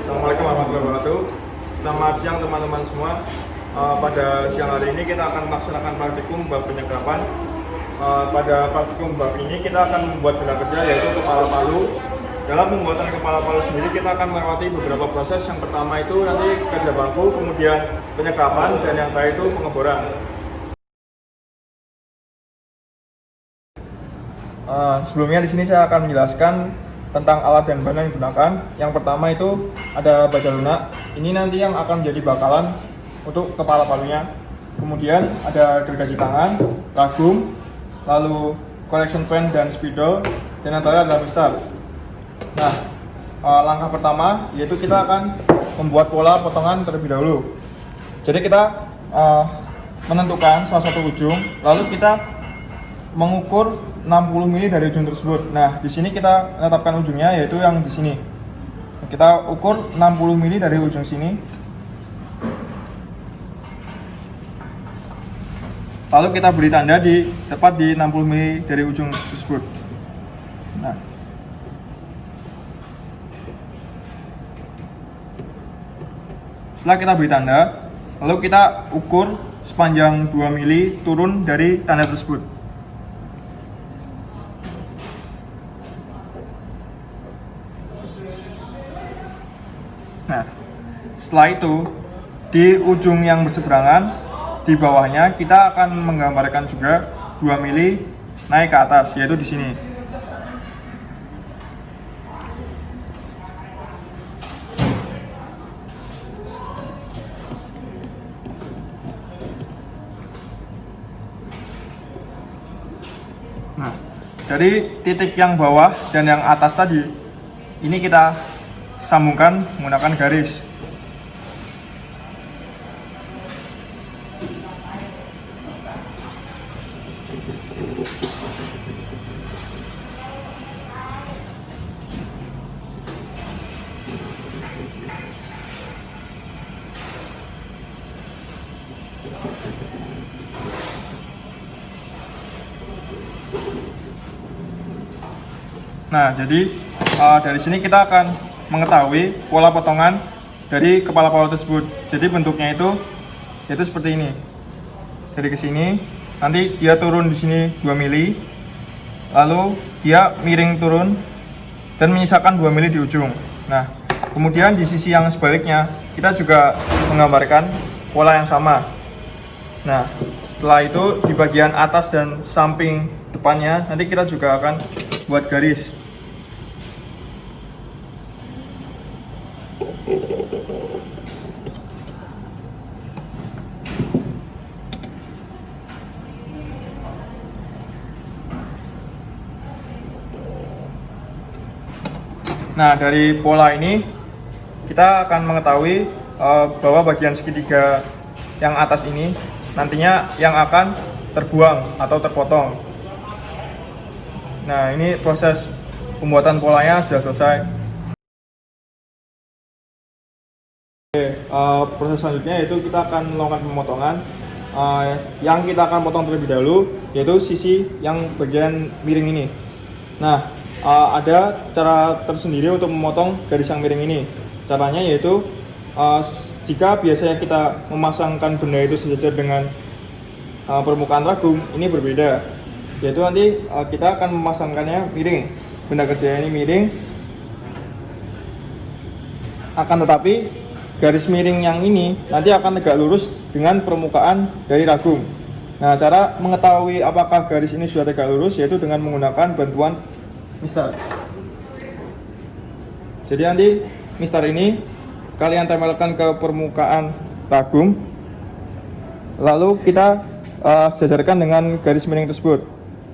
Assalamualaikum warahmatullahi wabarakatuh. Selamat siang teman-teman semua. Pada siang hari ini kita akan melaksanakan praktikum bab penyekapan. Pada praktikum bab ini kita akan membuat benda kerja yaitu kepala palu. Dalam pembuatan kepala palu sendiri kita akan melewati beberapa proses. Yang pertama itu nanti kerja bangku, kemudian penyekapan, dan yang terakhir itu pengeboran. Sebelumnya di sini saya akan menjelaskan tentang alat dan bahan yang digunakan. Yang pertama itu ada baja lunak. Ini nanti yang akan menjadi bakalan untuk kepala palunya. Kemudian ada gergaji tangan, ragum, lalu collection pen dan spidol, dan yang terakhir adalah mistar. Nah, langkah pertama yaitu kita akan membuat pola potongan terlebih dahulu. Jadi kita menentukan salah satu ujung, lalu kita mengukur 60 mili dari ujung tersebut. Nah, di sini kita menetapkan ujungnya yaitu yang di sini. Kita ukur 60 mili dari ujung sini. Lalu kita beri tanda di tepat di 60 mili dari ujung tersebut. Nah, setelah kita beri tanda, lalu kita ukur sepanjang 2 mili turun dari tanda tersebut. Nah, setelah itu di ujung yang berseberangan di bawahnya kita akan menggambarkan juga 2 mili naik ke atas, yaitu di sini. Nah, dari titik yang bawah dan yang atas tadi ini kita sambungkan menggunakan garis. Nah, jadi dari sini kita akan mengetahui pola potongan dari kepala palu tersebut. Jadi bentuknya itu seperti ini. Dari ke sini, nanti dia turun di sini 2 mili, lalu dia miring turun dan menyisakan 2 mili di ujung. Nah, kemudian di sisi yang sebaliknya kita juga menggambarkan pola yang sama. Nah, setelah itu di bagian atas dan samping depannya nanti kita juga akan buat garis. Nah, dari pola ini kita akan mengetahui bahwa bagian segitiga yang atas ini nantinya yang akan terbuang atau terpotong. Nah, ini proses pembuatan polanya sudah selesai. Proses selanjutnya yaitu kita akan melakukan pemotongan. Yang kita akan potong terlebih dahulu yaitu sisi yang bagian miring ini. Nah, ada cara tersendiri untuk memotong garis yang miring ini. Caranya yaitu jika biasanya kita memasangkan benda itu sejajar dengan permukaan ragum, ini berbeda. Yaitu nanti kita akan memasangkannya miring. Benda kerja ini miring. Akan tetapi garis miring yang ini nanti akan tegak lurus dengan permukaan dari ragum. Nah, cara mengetahui apakah garis ini sudah tegak lurus yaitu dengan menggunakan bantuan mistar. Jadi nanti mistar ini kalian tempelkan ke permukaan ragum, lalu kita sejajarkan dengan garis miring tersebut.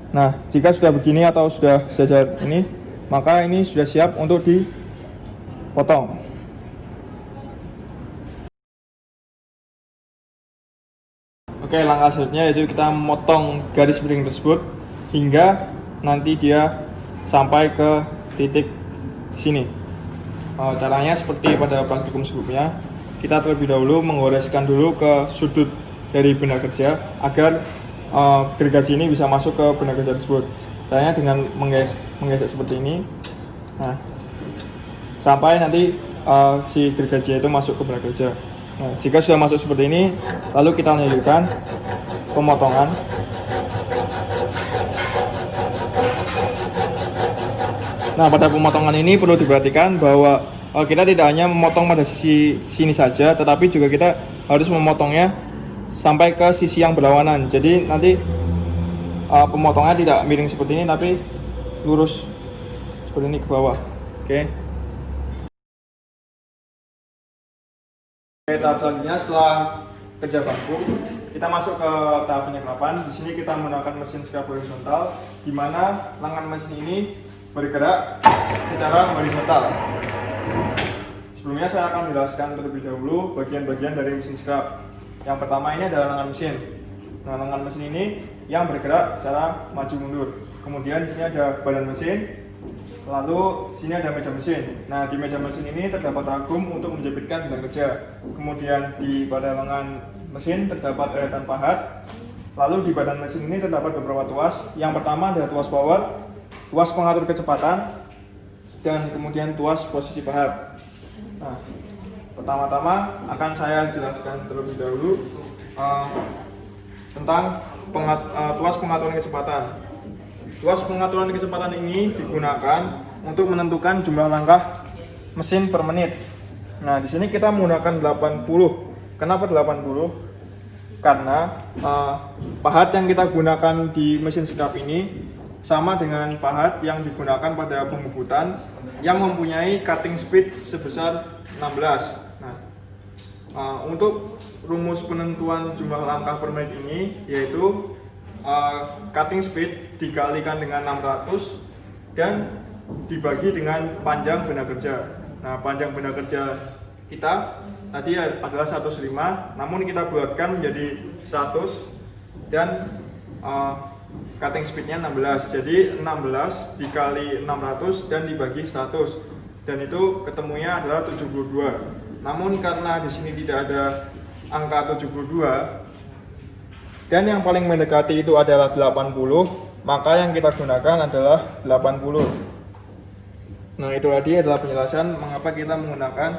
Nah, jika sudah begini atau sudah sejajar ini, maka ini sudah siap untuk dipotong. Oke, langkah selanjutnya yaitu kita memotong garis miring tersebut hingga nanti dia sampai ke titik sini. Caranya seperti pada praktikum sebelumnya, kita terlebih dahulu menggoreskan dulu ke sudut dari benda kerja agar gergaji ini bisa masuk ke benda kerja tersebut. Caranya dengan menggesek seperti ini. Nah, sampai nanti si gergaji itu masuk ke benda kerja. Nah, jika sudah masuk seperti ini, lalu kita lanjutkan pemotongan. Nah, pada pemotongan ini perlu diperhatikan bahwa kita tidak hanya memotong pada sisi sini saja, tetapi juga kita harus memotongnya sampai ke sisi yang berlawanan. Jadi nanti pemotongannya tidak miring seperti ini, tapi lurus seperti ini ke bawah. Oke. Tahap selanjutnya setelah kerja bangku, kita masuk ke tahap penyerapan. Di sini kita menggunakan mesin scrap horizontal, di mana lengan mesin ini bergerak secara horizontal. Sebelumnya saya akan menjelaskan terlebih dahulu bagian-bagian dari mesin scrap. Yang pertama ini adalah lengan mesin. Nah, lengan mesin ini yang bergerak secara maju mundur. Kemudian di sini ada badan mesin. Lalu sini ada meja mesin. Nah, di meja mesin ini terdapat ragum untuk menjepitkan benda kerja. Kemudian di pada lengan mesin terdapat eretan pahat. Lalu di badan mesin ini terdapat beberapa tuas. Yang pertama ada tuas power, tuas pengatur kecepatan, dan kemudian tuas posisi pahat. Nah, pertama-tama akan saya jelaskan terlebih dahulu tentang tuas pengaturan kecepatan. Tuas pengaturan kecepatan ini digunakan untuk menentukan jumlah langkah mesin per menit. Nah, di sini kita menggunakan 80. Kenapa 80? Karena pahat yang kita gunakan di mesin scrap ini sama dengan pahat yang digunakan pada pengubutan yang mempunyai cutting speed sebesar 16. Nah, untuk rumus penentuan jumlah langkah per menit ini yaitu cutting speed dikalikan dengan 600 dan dibagi dengan panjang benda kerja. Nah, panjang benda kerja kita tadi adalah 105, namun kita bulatkan menjadi 100 dan cutting speednya 16. Jadi 16 dikali 600 dan dibagi 100, dan itu ketemunya adalah 72. Namun karena di sini tidak ada angka 72 dan yang paling mendekati itu adalah 80, maka yang kita gunakan adalah 80. Nah, itu tadi adalah penjelasan mengapa kita menggunakan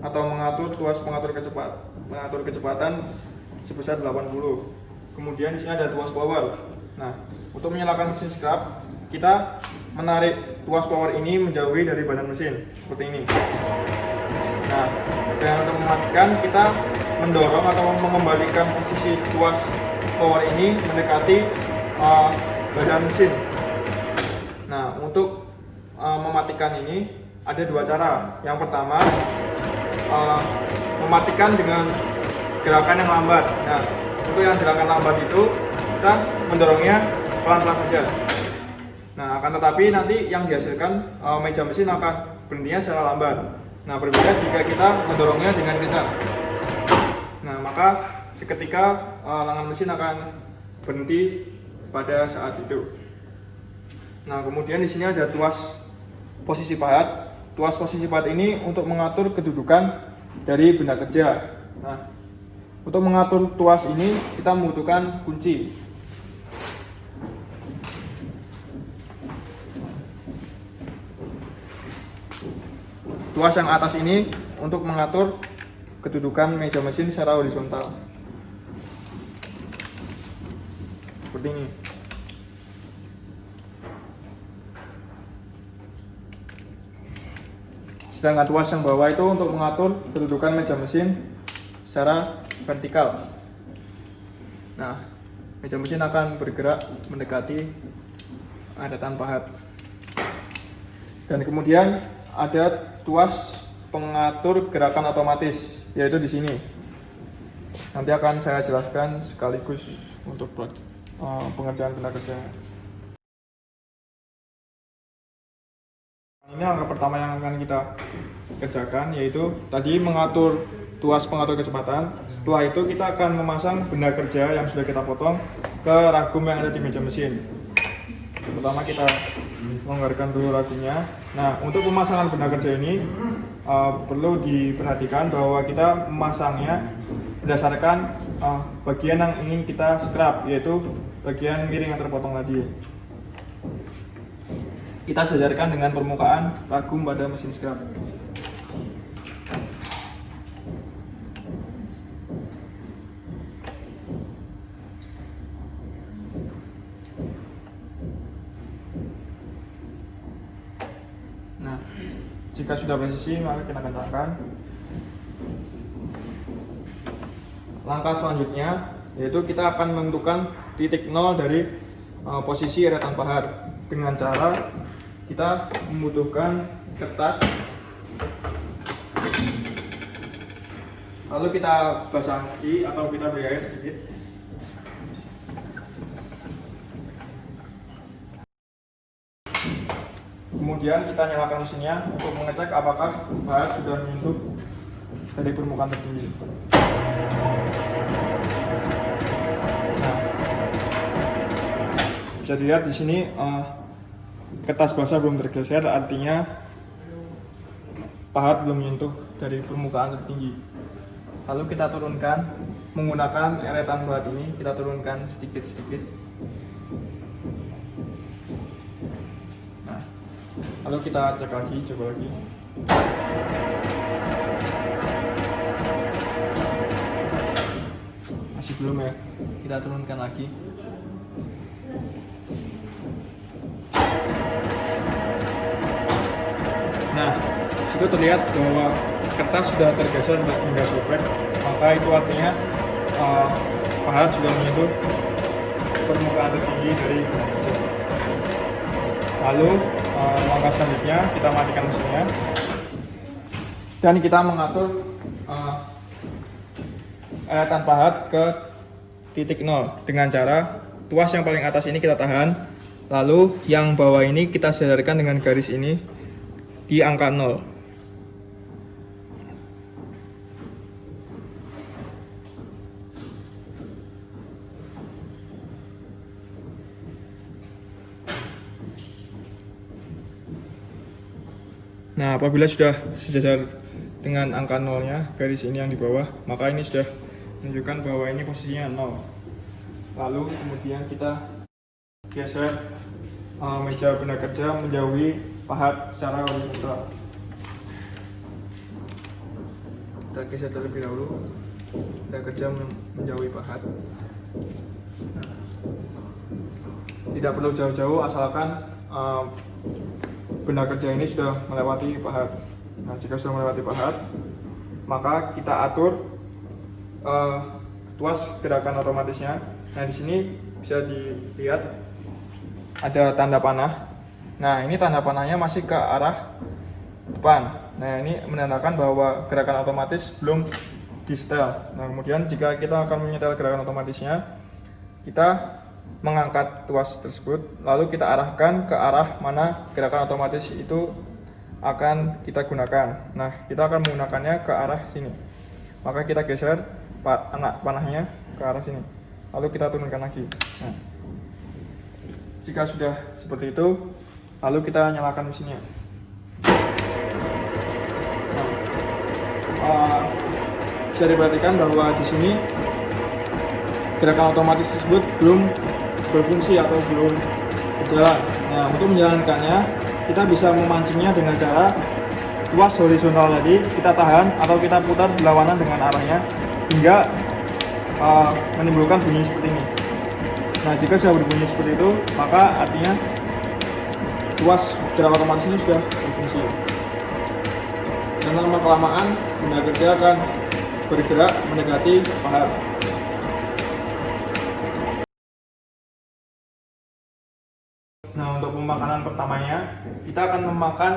atau mengatur tuas pengatur kecepatan sebesar 80. Kemudian di sini ada tuas power. Nah, untuk menyalakan mesin scrap, kita menarik tuas power ini menjauhi dari badan mesin seperti ini. Nah, sedangkan untuk mematikan, kita mendorong atau mengembalikan posisi tuas power ini mendekati badan mesin. Nah, untuk mematikan ini ada dua cara. Yang pertama, mematikan dengan gerakan yang lambat. Nah, untuk yang gerakan lambat itu kita mendorongnya pelan-pelan saja. Nah, akan tetapi nanti yang dihasilkan meja mesin akan berhentinya secara lambat. Nah, berbeda jika kita mendorongnya dengan kencang. Nah, maka seketika lengan mesin akan berhenti pada saat itu. Nah, kemudian di sini ada tuas posisi pahat. Tuas posisi pahat ini untuk mengatur kedudukan dari benda kerja. Nah, untuk mengatur tuas ini kita membutuhkan kunci. Tuas yang atas ini untuk mengatur kedudukan meja mesin secara horizontal. Seperti ini. Sedangkan tuas yang bawah itu untuk mengatur kedudukan meja mesin secara vertikal. Nah, meja mesin akan bergerak mendekati eretan pahat. Dan kemudian ada tuas pengatur gerakan otomatis, yaitu di sini. Nanti akan saya jelaskan sekaligus untuk pengerjaan benda kerja. Ini langkah pertama yang akan kita kerjakan, yaitu tadi mengatur tuas pengatur kecepatan. Setelah itu kita akan memasang benda kerja yang sudah kita potong ke ragum yang ada di meja mesin. Pertama kita longgarkan dulu ragumnya. Nah, untuk pemasangan benda kerja ini perlu diperhatikan bahwa kita memasangnya berdasarkan bagian yang ingin kita scrap, yaitu bagian miring yang terpotong tadi. Kita sejarkan dengan permukaan ragum pada mesin scrap. Jika sudah presisi, maka kita kencangkan. Langkah selanjutnya yaitu kita akan menentukan titik nol dari posisi eretan pahat dengan cara kita membutuhkan kertas, lalu kita basahi atau kita beri air sedikit. Kemudian kita nyalakan mesinnya untuk mengecek apakah pahat sudah menyentuh dari permukaan tertinggi. Nah, bisa dilihat di sini kertas basah belum tergeser, artinya pahat belum menyentuh dari permukaan tertinggi. Lalu kita turunkan menggunakan eretan pahat ini, kita turunkan sedikit-sedikit. Nah, lalu kita cek lagi, coba lagi. Masih belum ya, kita turunkan lagi. Nah, disitu terlihat bahwa kertas sudah tergeser hingga sobek, maka itu artinya pahat sudah menyentuh permukaan tertinggi dari benang kerja. Lalu langkah selanjutnya kita matikan mesinnya dan kita mengatur eretan pahat ke titik nol dengan cara tuas yang paling atas ini kita tahan, lalu yang bawah ini kita sedarkan dengan garis ini di angka 0. Nah, apabila sudah sejajar dengan angka 0-nya, garis ini yang di bawah, maka ini sudah menunjukkan bahwa ini posisinya 0. Lalu kemudian kita geser meja benda kerja menjauhi pahat secara horizontal. Kita geser terlebih dahulu, benda kerja menjauhi pahat. Nah, tidak perlu jauh-jauh, asalkan benda kerja ini sudah melewati pahat. Nah, jika sudah melewati pahat, maka kita atur tuas gerakan otomatisnya. Nah, di sini bisa dilihat ada tanda panah. Nah, ini tanda panahnya masih ke arah depan. Nah, ini menandakan bahwa gerakan otomatis belum disetel. Nah, kemudian jika kita akan menyetel gerakan otomatisnya, kita mengangkat tuas tersebut, lalu kita arahkan ke arah mana gerakan otomatis itu akan kita gunakan. Nah, kita akan menggunakannya ke arah sini. Maka kita geser anak panahnya ke arah sini. Lalu kita turunkan lagi. Nah, jika sudah seperti itu, lalu kita nyalakan mesinnya. Nah, bisa diperhatikan bahwa di sini gerakan otomatis tersebut belum berfungsi atau belum berjalan. Nah, untuk menjalankannya, kita bisa memancingnya dengan cara tuas horizontal tadi kita tahan atau kita putar berlawanan dengan arahnya hingga menimbulkan bunyi seperti ini. Nah, jika sudah berbunyi seperti itu, maka artinya tuas gerakan otomatis ini sudah berfungsi. Dan lama kelamaan benda kerja akan bergerak mendekati pahat. Nah, untuk pemakanan pertamanya, kita akan memakan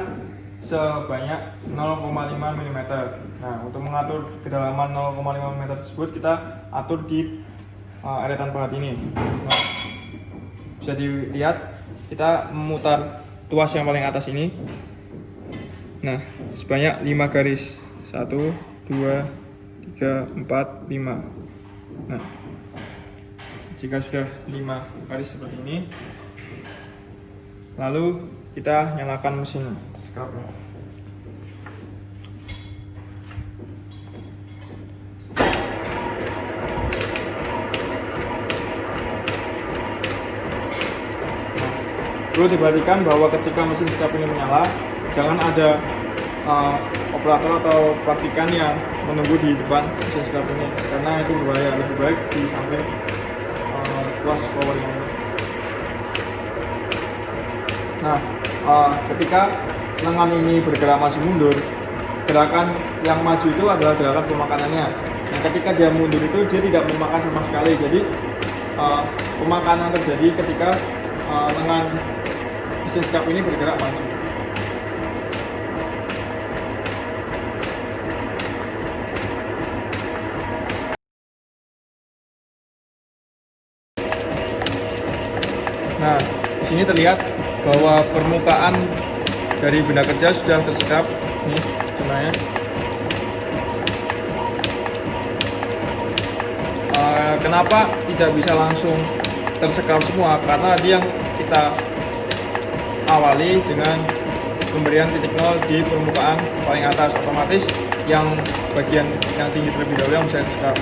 sebanyak 0,5 mm. Nah, untuk mengatur kedalaman 0,5 mm tersebut, kita atur di eretan pahat ini. Nah, bisa dilihat, kita memutar tuas yang paling atas ini. Nah, sebanyak 5 garis. 1, 2, 3, 4, 5. Nah, jika sudah 5 garis seperti ini, lalu kita nyalakan mesin scrubnya. Perlu diperhatikan bahwa ketika mesin scrub ini menyala, jangan ada operator atau praktikan yang menunggu di depan mesin scrub ini, karena itu berbahaya. Lebih baik di samping tuas power ini. Nah, ketika lengan ini bergerak maju mundur, gerakan yang maju itu adalah gerakan pemakanannya. Nah, ketika dia mundur itu dia tidak memakan sama sekali. Jadi pemakanan terjadi ketika lengan mesin sekap ini bergerak maju. Nah, di sini terlihat bahwa permukaan dari benda kerja sudah tersekap. Ini sebenarnya. Kenapa tidak bisa langsung tersekap semua? Karena tadi yang kita awali dengan pemberian titik nol di permukaan paling atas, otomatis yang bagian yang tinggi terlebih dahulu yang bisa tersekap.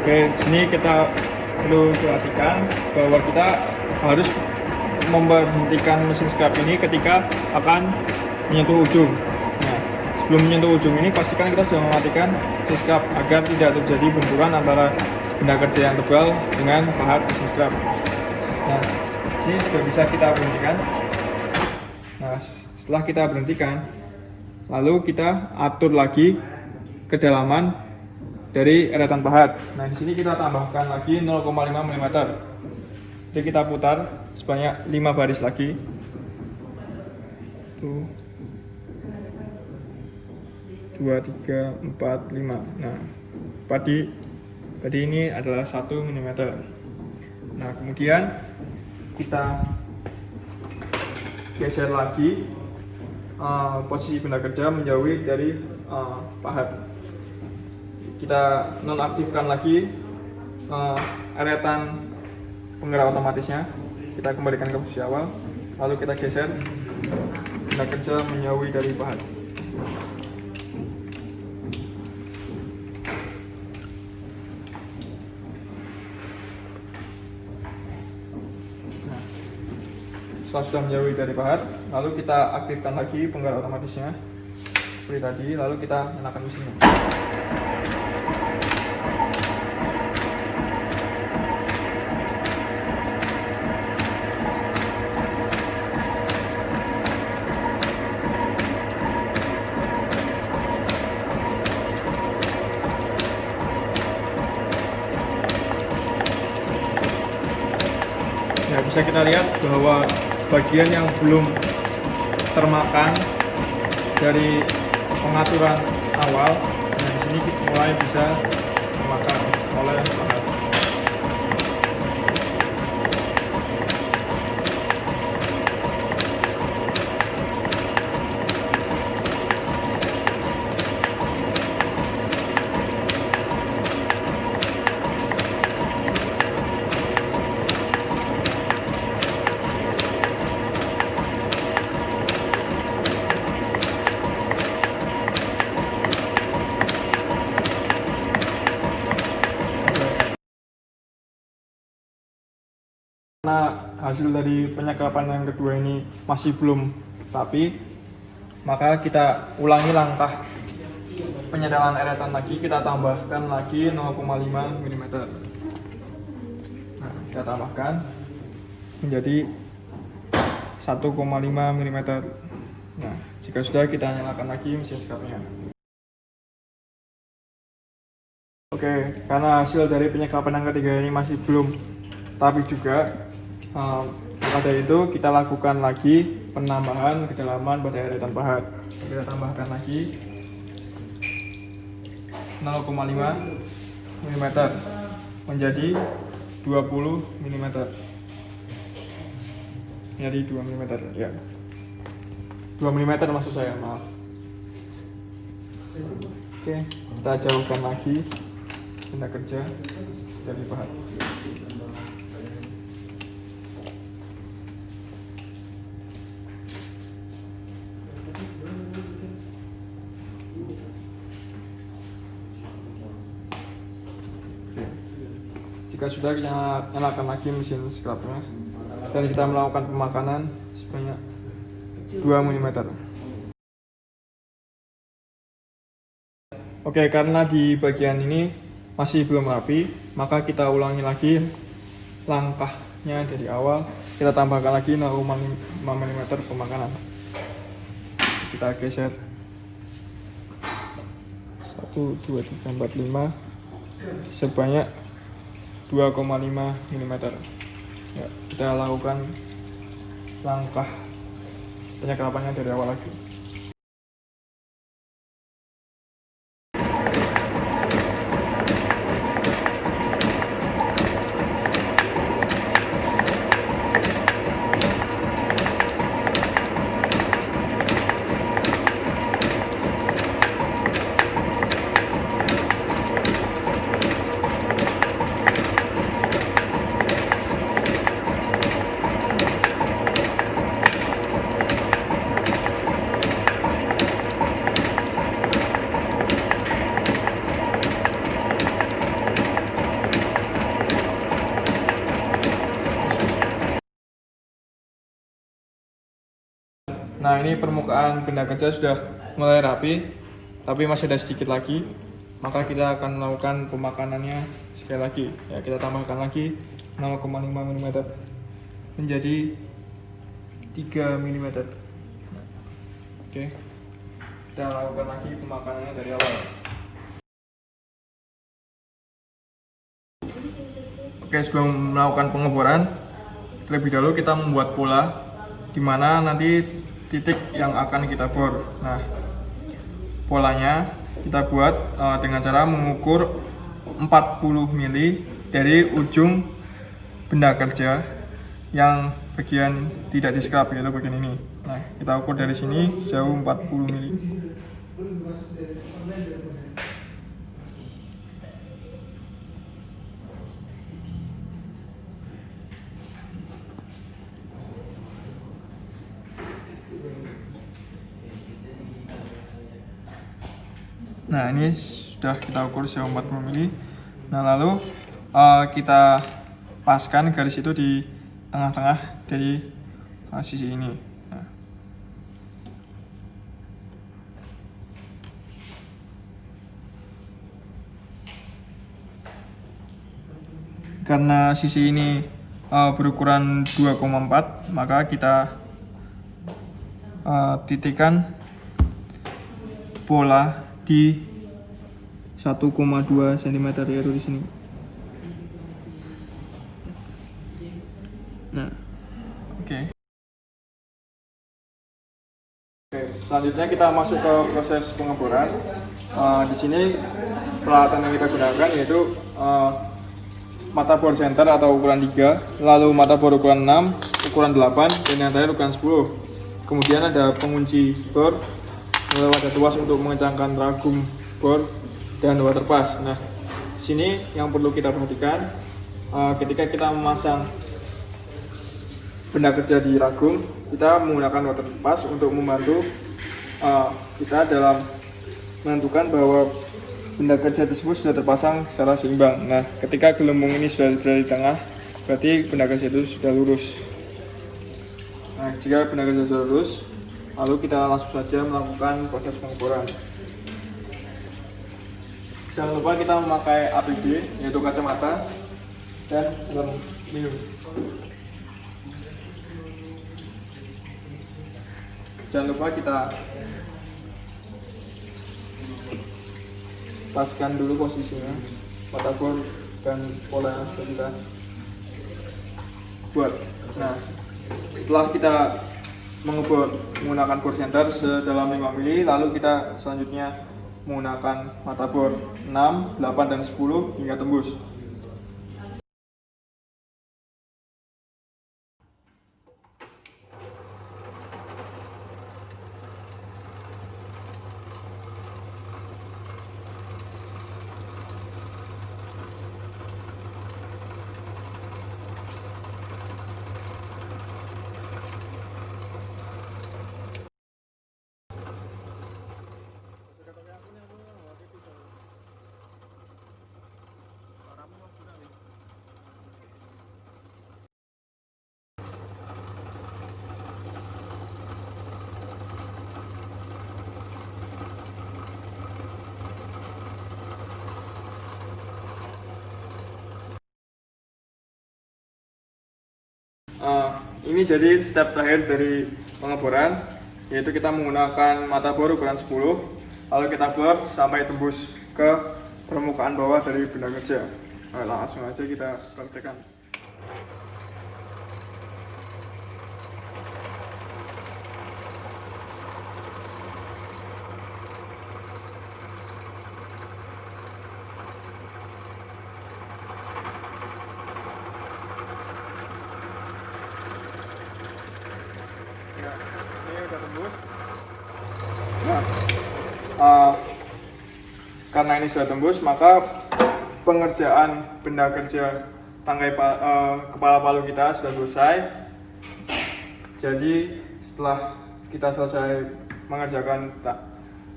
Oke, sini kita perlu perhatikan bahwa kita harus memberhentikan mesin sekap ini ketika akan menyentuh ujung. Nah, sebelum menyentuh ujung ini pastikan kita sudah mematikan mesin sekap agar tidak terjadi benturan antara benda kerja yang tebal dengan pahat mesin sekap. Nah, sini sudah bisa kita berhentikan. Nah, setelah kita berhentikan, lalu kita atur lagi kedalaman dari eretan pahat. Nah, di sini kita tambahkan lagi 0,5 mm. Jadi kita putar sebanyak 5 baris lagi. 1 2 3 4 5. Nah, tadi ini adalah 1 mm. Nah, kemudian kita geser lagi posisi benda kerja menjauhi dari pahat. Kita nonaktifkan lagi eretan penggerak otomatisnya, kita kembalikan ke posisi awal, lalu kita geser benda kerja menjauhi dari pahat. Nah, setelah sudah menjauhi dari pahat, lalu kita aktifkan lagi penggerak otomatisnya seperti tadi, lalu kita nyalakan mesinnya. Ya, bisa kita lihat bahwa bagian yang belum termakan dari pengaturan awal, nah di sini mulai bisa termakan oleh pahat. Karena hasil dari penyekapan yang kedua ini masih belum rapi, maka kita ulangi langkah penyedalan eretan lagi, kita tambahkan lagi 0,5 mm. Nah, kita tambahkan menjadi 1,5 mm. Nah, jika sudah, kita nyalakan lagi mesin sekapnya. Oke, karena hasil dari penyekapan yang ketiga ini masih belum rapi juga, maka dari itu kita lakukan lagi penambahan kedalaman pada eretan pahat. Kita tambahkan lagi 0,5 mm menjadi 20 mm. Jadi 2 mm ya. 2 mm maksud saya, maaf. Oke, kita jauhkan lagi benda kerja dari pahat. Jika sudah, kita nyalakan lagi mesin scrubnya. dan kita melakukan pemakanan sebanyak 2 mm. Oke, karena di bagian ini masih belum rapi, maka kita ulangi lagi langkahnya dari awal. Kita tambahkan lagi 0,5 mm pemakanan. Kita geser 1, 2, 3, 4, 5 sebanyak 2,5 mm. Ya, kita lakukan langkah penyekapannya dari awal lagi. Nah, ini permukaan benda kerja sudah mulai rapi, tapi masih ada sedikit lagi. Maka kita akan melakukan pemakanannya sekali lagi. Ya, kita tambahkan lagi 0,5 mm menjadi 3 mm. Oke, kita lakukan lagi pemakanannya dari awal. Oke, sebelum melakukan pengeboran, terlebih dahulu kita membuat pola di mana nanti titik yang akan kita bor. Nah, polanya kita buat dengan cara mengukur 40 mili dari ujung benda kerja yang bagian tidak di scrap, yaitu bagian ini. Nah, kita ukur dari sini jauh 40 mili. Nah, ini sudah kita ukur sejauh 40 mili. Nah, lalu kita paskan garis itu di tengah-tengah dari sisi ini. Nah. Karena sisi ini berukuran 2,4, maka kita titikkan bola di 1,2 cm, yaitu di sini. Nah, oke. Selanjutnya kita masuk ke proses pengeboran. Di sini peralatan yang kita gunakan yaitu mata bor center atau ukuran 3, lalu mata bor ukuran 6, ukuran 8, dan yang terakhir ukuran 10. Kemudian ada pengunci bor, lalu ada tuas untuk mengencangkan ragum bor dan water pass. Nah, sini yang perlu kita perhatikan ketika kita memasang benda kerja di ragum, kita menggunakan water pass untuk membantu kita dalam menentukan bahwa benda kerja tersebut sudah terpasang secara seimbang. Nah, ketika gelembung ini sudah berada di tengah, berarti benda kerja itu sudah lurus. Nah, jika benda kerja sudah lurus, lalu kita langsung saja melakukan proses pengeboran. Jangan lupa kita memakai APD, yaitu kacamata dan helm minum. Jangan lupa kita paskan dulu posisinya, mata bor dan pola yang sudah kita buat. Nah, setelah kita mengebor menggunakan bor center sedalam 5 mili, lalu kita selanjutnya menggunakan mata bor 6, 8, dan 10 hingga tembus. Ini jadi step terakhir dari pengeboran, yaitu kita menggunakan mata bor ukuran 10, lalu kita bor sampai tembus ke permukaan bawah dari benda kerja. Langsung aja kita praktekkan. Ya, ini udah tembus. Nah, karena ini sudah tembus, maka pengerjaan benda kerja tangkai kepala palu kita sudah selesai. Jadi setelah kita selesai mengerjakan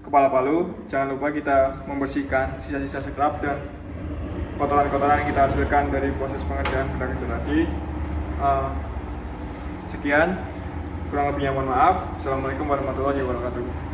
kepala palu, jangan lupa kita membersihkan sisa-sisa scrap dan kotoran-kotoran yang kita hasilkan dari proses pengerjaan benda kerja tadi. Sekian, kurang lebihnya mohon maaf. Assalamualaikum warahmatullahi wabarakatuh.